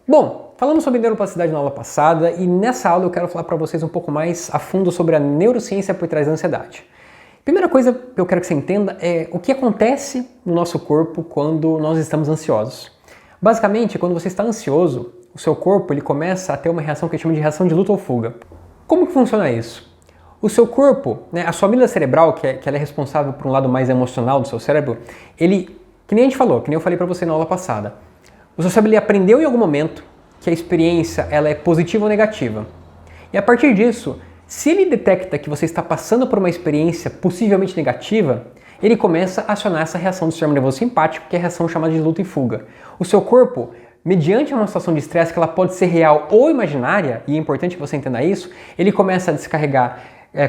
Bom, falamos sobre neuroplasticidade na aula passada e nessa aula eu quero falar para vocês um pouco mais a fundo sobre a neurociência por trás da ansiedade. Primeira coisa que eu quero que você entenda é o que acontece no nosso corpo quando nós estamos ansiosos. Basicamente, quando você está ansioso, o seu corpo ele começa a ter uma reação que a gente chama de reação de luta ou fuga. Como que funciona isso? O seu corpo, a sua amígdala cerebral, que ela é responsável por um lado mais emocional do seu cérebro, que nem a gente falou, que nem eu falei para você na aula passada, o seu cérebro ele aprendeu em algum momento que a experiência ela é positiva ou negativa. E a partir disso, se ele detecta que você está passando por uma experiência possivelmente negativa, ele começa a acionar essa reação do sistema nervoso simpático, que é a reação chamada de luta e fuga. O seu corpo, mediante uma situação de estresse que ela pode ser real ou imaginária, e é importante que você entenda isso, ele começa a descarregar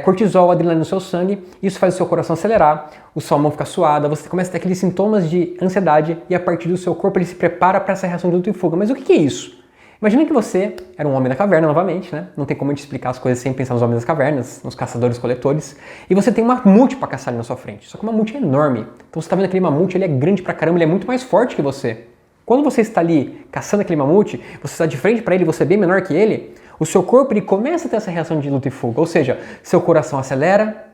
cortisol, adrenalina no seu sangue, isso faz o seu coração acelerar, a sua mão fica suada, você começa a ter aqueles sintomas de ansiedade e a partir do seu corpo ele se prepara para essa reação de luta e fuga. Mas o que é isso? Imagina que você era um homem da caverna novamente, né? Não tem como eu te explicar as coisas sem pensar nos homens das cavernas, nos caçadores-coletores, e você tem um mamute para caçar ali na sua frente, só que o mamute é enorme, então você está vendo aquele mamute, ele é grande pra caramba, ele é muito mais forte que você. Quando você está ali caçando aquele mamute, você está de frente para ele, você é bem menor que ele, o seu corpo ele começa a ter essa reação de luta e fuga, ou seja, seu coração acelera,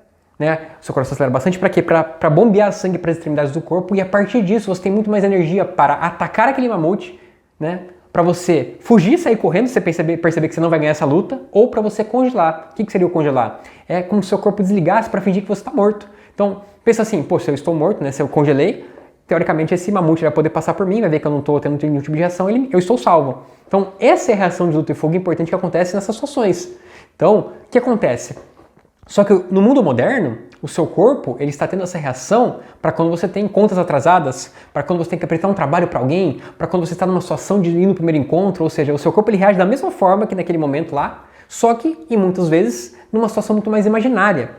seu coração acelera bastante para quê? Para bombear sangue para as extremidades do corpo e a partir disso você tem muito mais energia para atacar aquele mamute, para você fugir, sair correndo, você perceber que você não vai ganhar essa luta, ou para você congelar. O que seria o congelar? É como se o seu corpo desligasse para fingir que você está morto. Então, pensa assim, se eu estou morto, se eu congelei, teoricamente esse mamute vai poder passar por mim, vai ver que eu não estou tendo nenhum tipo de reação, eu estou salvo. Então, essa é a reação de luta e fuga importante que acontece nessas situações. Então, o que acontece? Só que no mundo moderno, o seu corpo ele está tendo essa reação para quando você tem contas atrasadas, para quando você tem que apresentar um trabalho para alguém, para quando você está numa situação de ir no primeiro encontro, ou seja, o seu corpo ele reage da mesma forma que naquele momento lá, só que, e muitas vezes, numa situação muito mais imaginária.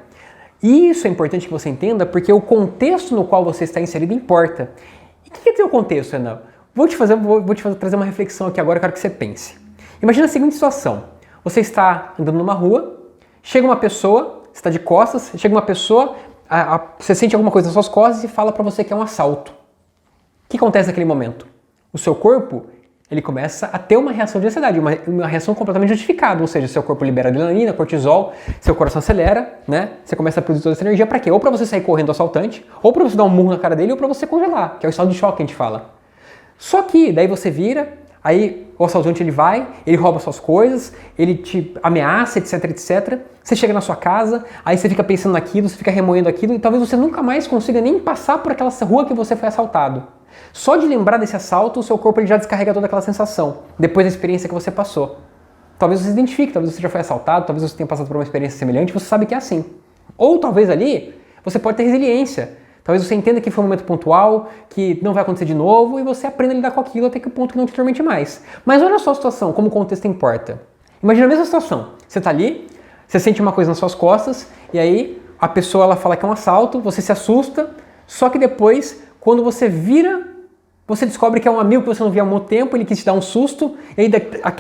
E isso é importante que você entenda porque o contexto no qual você está inserido importa. E o que quer dizer o contexto, Renan? Vou te trazer uma reflexão aqui agora, eu quero que você pense. Imagina a seguinte situação, você está andando numa rua, chega uma pessoa, você está de costas, chega uma pessoa, você sente alguma coisa nas suas costas e fala para você que é um assalto. O que acontece naquele momento? O seu corpo, ele começa a ter uma reação de ansiedade, uma reação completamente justificada, ou seja, seu corpo libera adrenalina, cortisol, seu coração acelera, Você começa a produzir toda essa energia para quê? Ou para você sair correndo do assaltante, ou para você dar um murro na cara dele, ou para você congelar, que é o estado de choque que a gente fala. Só que daí você vira, aí o assaltante ele rouba suas coisas, ele te ameaça, etc, etc. Você chega na sua casa, aí você fica pensando naquilo, você fica remoendo aquilo e talvez você nunca mais consiga nem passar por aquela rua que você foi assaltado. Só de lembrar desse assalto, o seu corpo ele já descarrega toda aquela sensação, depois da experiência que você passou. Talvez você se identifique, talvez você já foi assaltado, talvez você tenha passado por uma experiência semelhante, você sabe que é assim. Ou talvez ali, você pode ter resiliência. Talvez você entenda que foi um momento pontual, que não vai acontecer de novo e você aprenda a lidar com aquilo até que o ponto que não te tormente mais. Mas olha só a situação, como o contexto importa. Imagina a mesma situação. Você está ali, você sente uma coisa nas suas costas e aí a pessoa ela fala que é um assalto, você se assusta, só que depois, quando você vira, você descobre que é um amigo que você não via há muito tempo, ele quis te dar um susto, e aí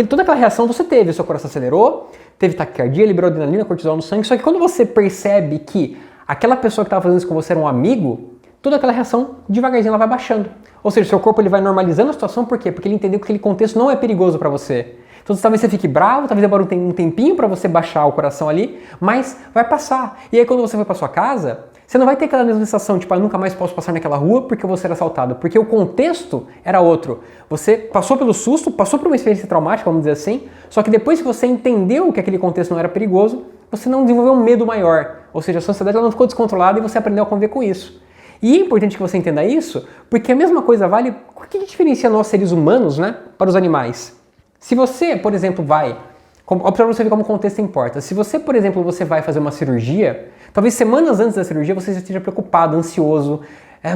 toda aquela reação você teve, o seu coração acelerou, teve taquicardia, liberou adrenalina, cortisol no sangue, só que quando você percebe que aquela pessoa que estava fazendo isso com você era um amigo, toda aquela reação devagarzinho ela vai baixando. Ou seja, seu corpo ele vai normalizando a situação, por quê? Porque ele entendeu que aquele contexto não é perigoso para você. Então talvez você fique bravo, talvez demore um tempinho para você baixar o coração ali, mas vai passar. E aí quando você for para sua casa, você não vai ter aquela mesma sensação, tipo, eu nunca mais posso passar naquela rua porque eu vou ser assaltado. Porque o contexto era outro. Você passou pelo susto, passou por uma experiência traumática, vamos dizer assim, só que depois que você entendeu que aquele contexto não era perigoso, você não desenvolveu um medo maior. Ou seja, a sua ansiedade ela não ficou descontrolada e você aprendeu a conviver com isso. E é importante que você entenda isso, porque a mesma coisa vale... O que diferencia nós seres humanos, para os animais? Se você, por exemplo, para você ver como o contexto importa. Se você, por exemplo, você vai fazer uma cirurgia, talvez semanas antes da cirurgia você já esteja preocupado, ansioso.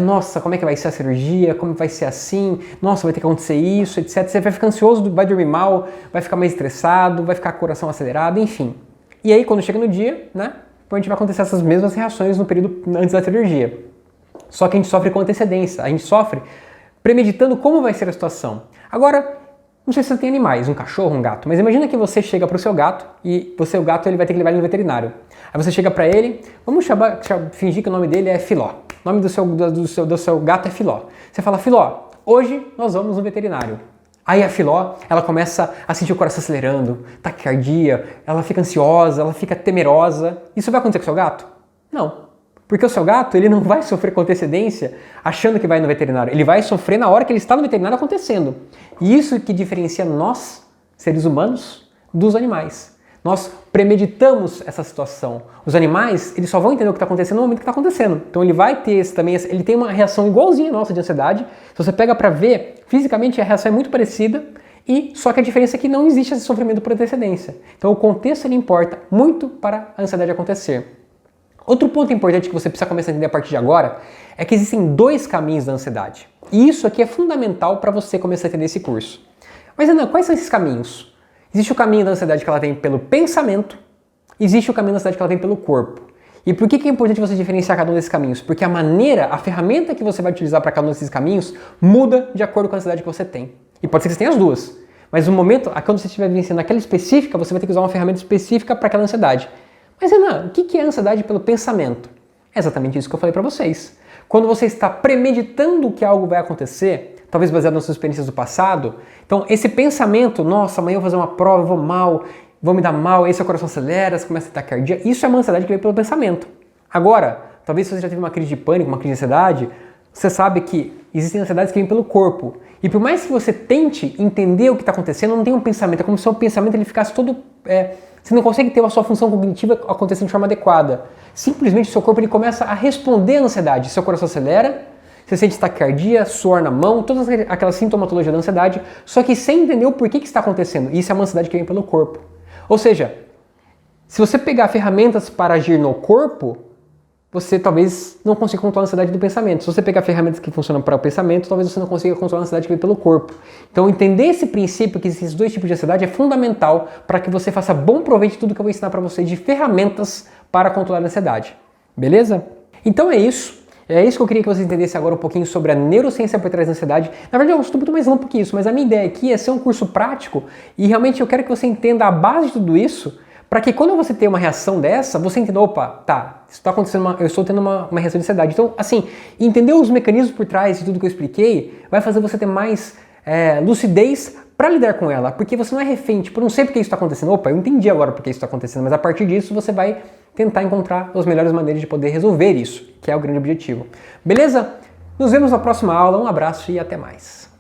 Nossa, como é que vai ser a cirurgia? Como vai ser assim? Nossa, vai ter que acontecer isso, etc. Você vai ficar ansioso, vai dormir mal, vai ficar mais estressado, vai ficar com o coração acelerado, enfim. E aí, quando chega no dia, provavelmente vai acontecer essas mesmas reações no período antes da cirurgia. Só que a gente sofre com antecedência, a gente sofre premeditando como vai ser a situação. Agora, não sei se você tem animais, um cachorro, um gato, mas imagina que você chega para o seu gato e o gato ele vai ter que levar ele no veterinário. Aí você chega para ele, vamos fingir que o nome dele é Filó. O nome do seu gato é Filó. Você fala, Filó, hoje nós vamos no veterinário. Aí a Filó, ela começa a sentir o coração acelerando, taquicardia, ela fica ansiosa, ela fica temerosa. Isso vai acontecer com o seu gato? Não. Porque o seu gato, ele não vai sofrer com antecedência achando que vai no veterinário. Ele vai sofrer na hora que ele está no veterinário acontecendo. E isso que diferencia nós, seres humanos, dos animais. Nós premeditamos essa situação. Os animais, eles só vão entender o que está acontecendo no momento que está acontecendo. Então ele vai ter também, ele tem uma reação igualzinha à nossa de ansiedade. Se você pega para ver, fisicamente a reação é muito parecida, e só que a diferença é que não existe esse sofrimento por antecedência. Então o contexto ele importa muito para a ansiedade acontecer. Outro ponto importante que você precisa começar a entender a partir de agora é que existem dois caminhos da ansiedade. E isso aqui é fundamental para você começar a entender esse curso. Mas Ana, quais são esses caminhos? Existe o caminho da ansiedade que ela vem pelo pensamento, existe o caminho da ansiedade que ela vem pelo corpo. E por que é importante você diferenciar cada um desses caminhos? Porque a maneira, a ferramenta que você vai utilizar para cada um desses caminhos muda de acordo com a ansiedade que você tem. E pode ser que você tenha as duas. Mas no momento, quando você estiver vivenciando aquela específica, você vai ter que usar uma ferramenta específica para aquela ansiedade. Mas Ana, o que é ansiedade pelo pensamento? É exatamente isso que eu falei para vocês. Quando você está premeditando que algo vai acontecer, talvez baseado nas suas experiências do passado, então esse pensamento, nossa, amanhã eu vou fazer uma prova, eu vou mal, vou me dar mal, aí seu coração acelera, você começa a ter taquicardia, isso é uma ansiedade que vem pelo pensamento. Agora, talvez se você já teve uma crise de pânico, uma crise de ansiedade, você sabe que existem ansiedades que vêm pelo corpo. E por mais que você tente entender o que está acontecendo, não tem um pensamento, é como se o seu pensamento ele ficasse todo... você não consegue ter a sua função cognitiva acontecendo de forma adequada. Simplesmente o seu corpo ele começa a responder à ansiedade. Seu coração acelera, você sente taquicardia, suor na mão, todas aquelas sintomatologias da ansiedade, só que sem entender o porquê que está acontecendo. E isso é uma ansiedade que vem pelo corpo. Ou seja, se você pegar ferramentas para agir no corpo, você talvez não consiga controlar a ansiedade do pensamento. Se você pegar ferramentas que funcionam para o pensamento, talvez você não consiga controlar a ansiedade que vem pelo corpo. Então entender esse princípio que existem esses dois tipos de ansiedade é fundamental para que você faça bom proveito de tudo que eu vou ensinar para você de ferramentas para controlar a ansiedade. Beleza? Então é isso. É isso que eu queria que você entendesse agora um pouquinho sobre a neurociência por trás da ansiedade. Na verdade, é um estudo muito mais amplo que isso, mas a minha ideia aqui é ser um curso prático e realmente eu quero que você entenda a base de tudo isso para que quando você ter uma reação dessa, você entenda, opa, tá, isso está acontecendo, eu estou tendo uma reação de ansiedade. Então, assim, entender os mecanismos por trás de tudo que eu expliquei vai fazer você ter mais lucidez para lidar com ela, porque você não é refém, tipo, eu não sei porque isso está acontecendo, opa, eu entendi agora porque isso está acontecendo, mas a partir disso você vai tentar encontrar as melhores maneiras de poder resolver isso, que é o grande objetivo. Beleza? Nos vemos na próxima aula, um abraço e até mais.